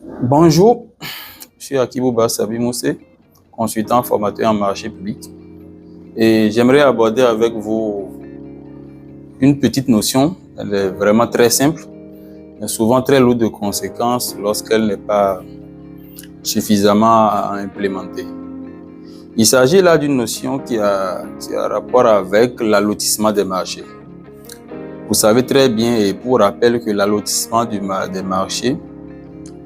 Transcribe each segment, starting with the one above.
Bonjour, je suis Akibouba Sabimoussé, consultant formateur en marché public et j'aimerais aborder avec vous une petite notion. Elle est vraiment très simple, mais souvent très lourde de conséquences lorsqu'elle n'est pas suffisamment implémentée. Il s'agit là d'une notion qui a rapport avec l'allotissement des marchés. Vous savez très bien, et pour rappel, que l'allotissement des marchés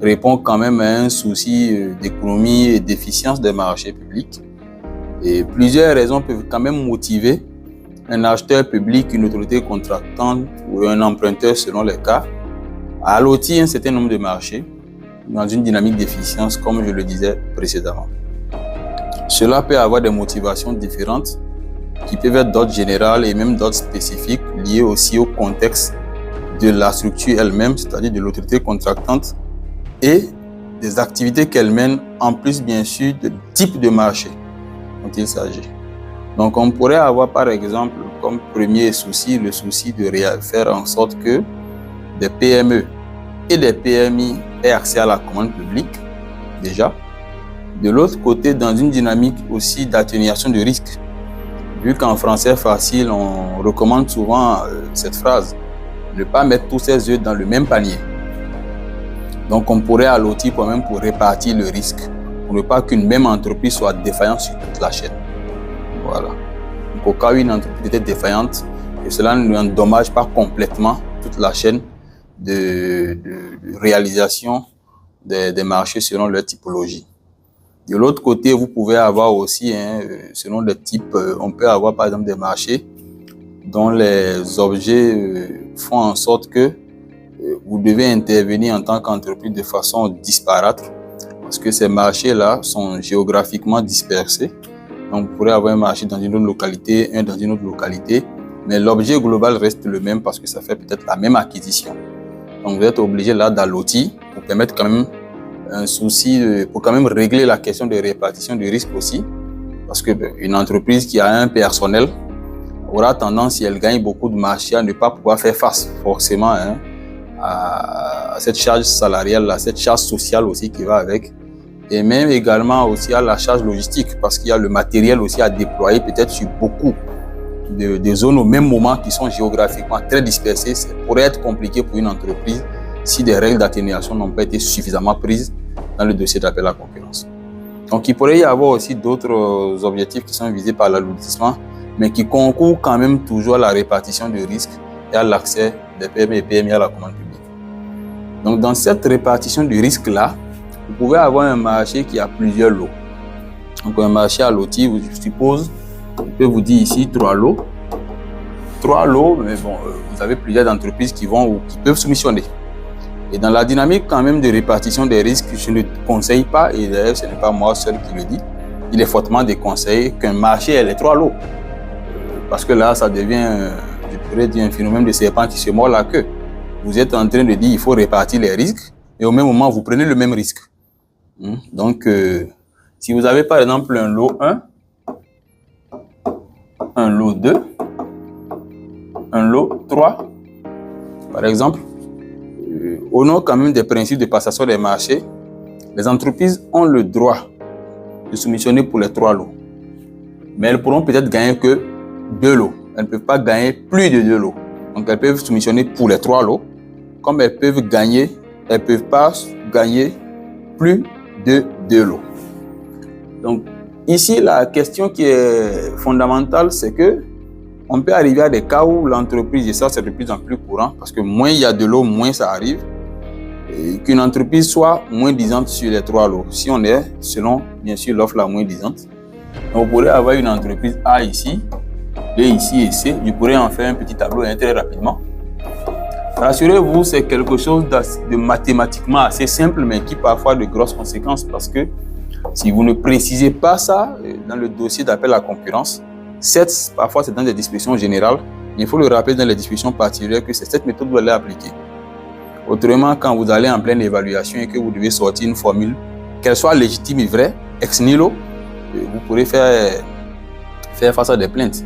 répond quand même à un souci d'économie et d'efficience des marchés publics. Et plusieurs raisons peuvent quand même motiver un acheteur public, une autorité contractante ou un emprunteur selon les cas à allotir un certain nombre de marchés dans une dynamique d'efficience, comme je le disais précédemment. Cela peut avoir des motivations différentes qui peuvent être d'ordre général et même d'ordre spécifique, liées aussi au contexte de la structure elle-même, c'est-à-dire de l'autorité contractante, et des activités qu'elle mène, en plus bien sûr de type de marché dont il s'agit. Donc on pourrait avoir par exemple comme premier souci le souci de faire en sorte que des PME et des PMI aient accès à la commande publique déjà. De l'autre côté, dans une dynamique aussi d'atténuation de risque, vu qu'en français facile on recommande souvent cette phrase, ne pas mettre tous ses œufs dans le même panier. Donc, on pourrait allotir quand même pour répartir le risque, pour ne pas qu'une même entreprise soit défaillante sur toute la chaîne. Voilà. Donc, au cas où une entreprise était défaillante, que cela n'endommage pas complètement toute la chaîne de réalisation des marchés selon leur typologie. De l'autre côté, vous pouvez avoir aussi, selon les types, on peut avoir par exemple des marchés dont les objets font en sorte que vous devez intervenir en tant qu'entreprise de façon disparate parce que ces marchés-là sont géographiquement dispersés. Donc, vous pourrez avoir un marché dans une autre localité, un dans une autre localité, mais l'objet global reste le même parce que ça fait peut-être la même acquisition. Donc, vous êtes obligé là d'allotir pour permettre quand même un souci, pour quand même régler la question de répartition du risque aussi. Parce que une entreprise qui a un personnel aura tendance, si elle gagne beaucoup de marchés, à ne pas pouvoir faire face forcément à cette charge salariale, à cette charge sociale aussi qui va avec, et même également aussi à la charge logistique, parce qu'il y a le matériel aussi à déployer peut-être sur beaucoup de zones au même moment qui sont géographiquement très dispersées. Ça pourrait être compliqué pour une entreprise si des règles d'atténuation n'ont pas été suffisamment prises dans le dossier d'appel à concurrence. Donc il pourrait y avoir aussi d'autres objectifs qui sont visés par l'allotissement, mais qui concourent quand même toujours à la répartition du risque et à l'accès des PME et PMI à la commande publique. Donc, dans cette répartition du risque-là, vous pouvez avoir un marché qui a plusieurs lots. Donc, un marché à lotir, je suppose, je peux vous dire ici 3 lots. 3 lots, mais bon, vous avez plusieurs entreprises qui vont ou qui peuvent soumissionner. Et dans la dynamique quand même de répartition des risques, je ne conseille pas, et d'ailleurs ce n'est pas moi seul qui le dit, il est fortement déconseillé qu'un marché ait les 3 lots. Parce que là, ça devient, je pourrais dire, un phénomène de serpent qui se mord la queue. Vous êtes en train de dire qu'il faut répartir les risques et au même moment, vous prenez le même risque. Donc, si vous avez par exemple un lot 1, un lot 2, un lot 3, par exemple, au nom quand même des principes de passation des marchés, les entreprises ont le droit de soumissionner pour les 3 lots. Mais elles pourront peut-être gagner que 2 lots. Elles ne peuvent pas gagner plus de 2 lots. Donc, elles peuvent soumissionner pour les 3 lots. Comme elles peuvent pas gagner plus de 2 lots. Donc, ici, la question qui est fondamentale, c'est que on peut arriver à des cas où l'entreprise, et ça c'est de plus en plus courant, parce que moins il y a de lots, moins ça arrive, et qu'une entreprise soit moins disante sur les 3 lots. Si on est, selon, bien sûr, l'offre la moins disante, on pourrait avoir une entreprise A ici, B ici et C. Je pourrais en faire un petit tableau très rapidement. Rassurez-vous, c'est quelque chose de mathématiquement assez simple, mais qui parfois a de grosses conséquences parce que si vous ne précisez pas ça dans le dossier d'appel à concurrence, parfois c'est dans des dispositions générales, mais il faut le rappeler dans les dispositions particulières que c'est cette méthode que vous allez appliquer. Autrement, quand vous allez en pleine évaluation et que vous devez sortir une formule, qu'elle soit légitime et vraie, ex nihilo, vous pourrez faire face à des plaintes.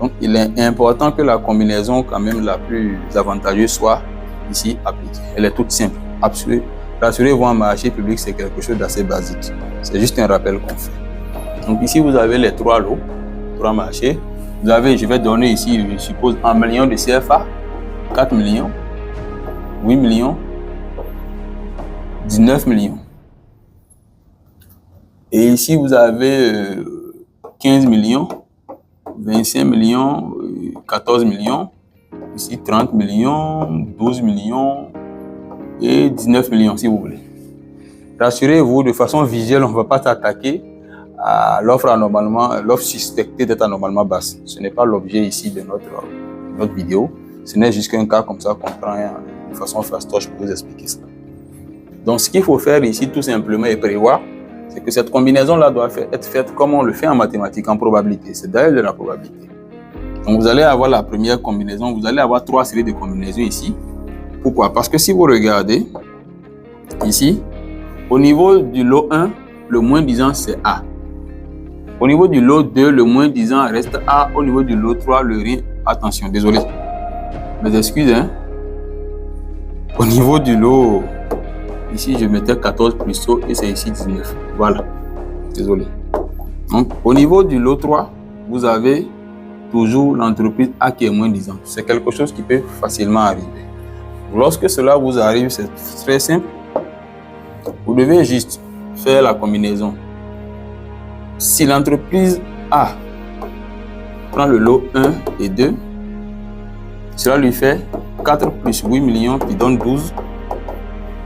Donc, il est important que la combinaison quand même la plus avantageuse soit ici appliquée. Elle est toute simple, rassurez-vous, en marché public, c'est quelque chose d'assez basique. C'est juste un rappel qu'on fait. Donc ici, vous avez les 3 lots, 3 marchés. Vous avez, je vais donner ici, je suppose, 1 million de CFA, 4 millions, 8 millions, 19 millions. Et ici, vous avez 15 millions, 25 millions, 14 millions, ici 30 millions, 12 millions et 19 millions si vous voulez. Rassurez-vous, de façon visuelle, on ne va pas s'attaquer à l'offre anormalement, l'offre suspectée d'être anormalement basse. Ce n'est pas l'objet ici de notre vidéo. Ce n'est juste qu'un cas comme ça qu'on prend de façon fastoche pour vous expliquer ça. Donc, ce qu'il faut faire ici, tout simplement, et prévoir, c'est que cette combinaison-là doit être faite comme on le fait en mathématiques, en probabilité. C'est d'ailleurs de la probabilité. Donc, vous allez avoir la première combinaison. Vous allez avoir 3 séries de combinaisons ici. Pourquoi? Parce que si vous regardez ici, au niveau du lot 1, le moins disant c'est A. Au niveau du lot 2, le moins disant reste A. Au niveau du lot 3, le rien. Attention, désolé. Mes excuses, hein. Au niveau du lot, ici je mettais 14 plus O et c'est ici 19. Voilà. Désolé. Donc, au niveau du lot 3, vous avez toujours l'entreprise A qui est moins disant. C'est quelque chose qui peut facilement arriver. Lorsque cela vous arrive, c'est très simple. Vous devez juste faire la combinaison. Si l'entreprise A prend le lot 1 et 2, cela lui fait 4 plus 8 millions qui donne 12.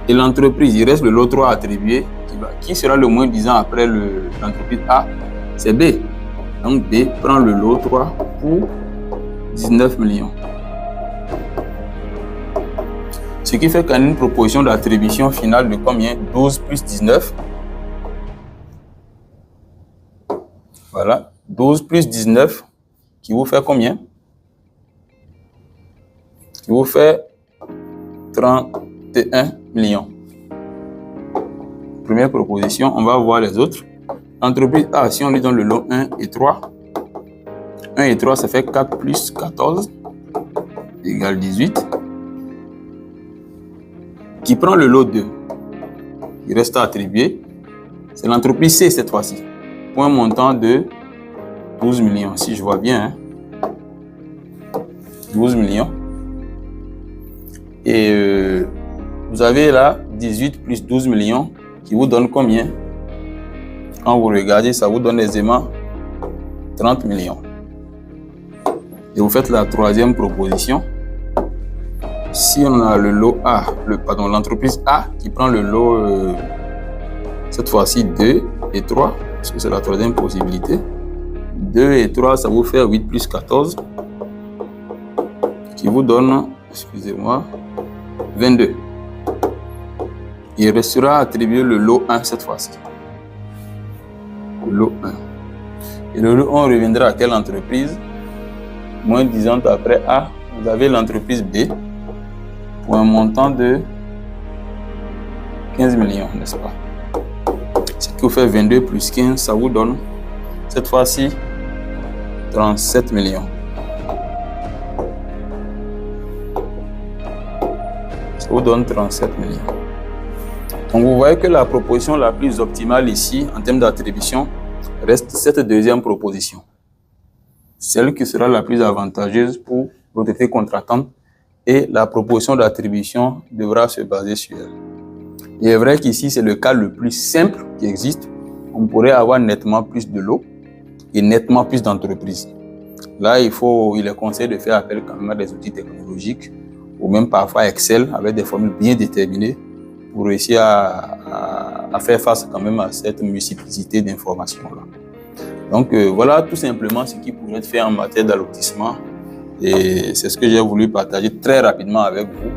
Et l'entreprise, il reste le lot 3 attribué. Qui sera le moins disant après l'entreprise A? C'est B. Donc B prend le lot 3 pour 19 millions. Ce qui fait qu'on a une proposition d'attribution finale de combien? 12 plus 19. Voilà. 12 plus 19 qui vous fait combien? Qui vous fait 31 millions. Première proposition, on va voir les autres. L'entreprise A, si on lui donne le lot 1 et 3, 1 et 3, ça fait 4 plus 14 égale 18. Qui prend le lot 2, il reste à attribuer. C'est l'entreprise C cette fois-ci. Pour un montant de 12 millions, si je vois bien. Hein. 12 millions. Et vous avez là 18 plus 12 millions qui vous donne combien? Quand vous regardez, ça vous donne aisément 30 millions. Et vous faites la troisième proposition. Si on a le lot A, l'entreprise A qui prend le lot, cette fois-ci 2 et 3, parce que c'est la troisième possibilité. 2 et 3, ça vous fait 8 plus 14, qui vous donne, excusez-moi, 22. Il restera attribué le lot 1 cette fois-ci. Le lot 1. Et le lot 1 reviendra à quelle entreprise? Moins disant après A, vous avez l'entreprise B pour un montant de 15 millions, n'est-ce pas? Ce qui vous fait 22 plus 15, ça vous donne cette fois-ci 37 millions. Ça vous donne 37 millions. Donc vous voyez que la proposition la plus optimale ici, en termes d'attribution, reste cette deuxième proposition. Celle qui sera la plus avantageuse pour l'autorité contractante, et la proposition d'attribution devra se baser sur elle. Il est vrai qu'ici, c'est le cas le plus simple qui existe. On pourrait avoir nettement plus de lots et nettement plus d'entreprises. Là, il est conseillé de faire appel quand même à des outils technologiques ou même parfois Excel avec des formules bien déterminées pour réussir à faire face quand même à cette multiplicité d'informations-là. Donc voilà tout simplement ce qui pourrait être fait en matière d'allotissement et c'est ce que j'ai voulu partager très rapidement avec vous.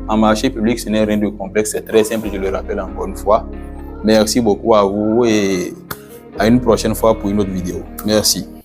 En marché public, ce n'est rien de complexe, c'est très simple, je le rappelle encore une fois. Merci beaucoup à vous et à une prochaine fois pour une autre vidéo. Merci.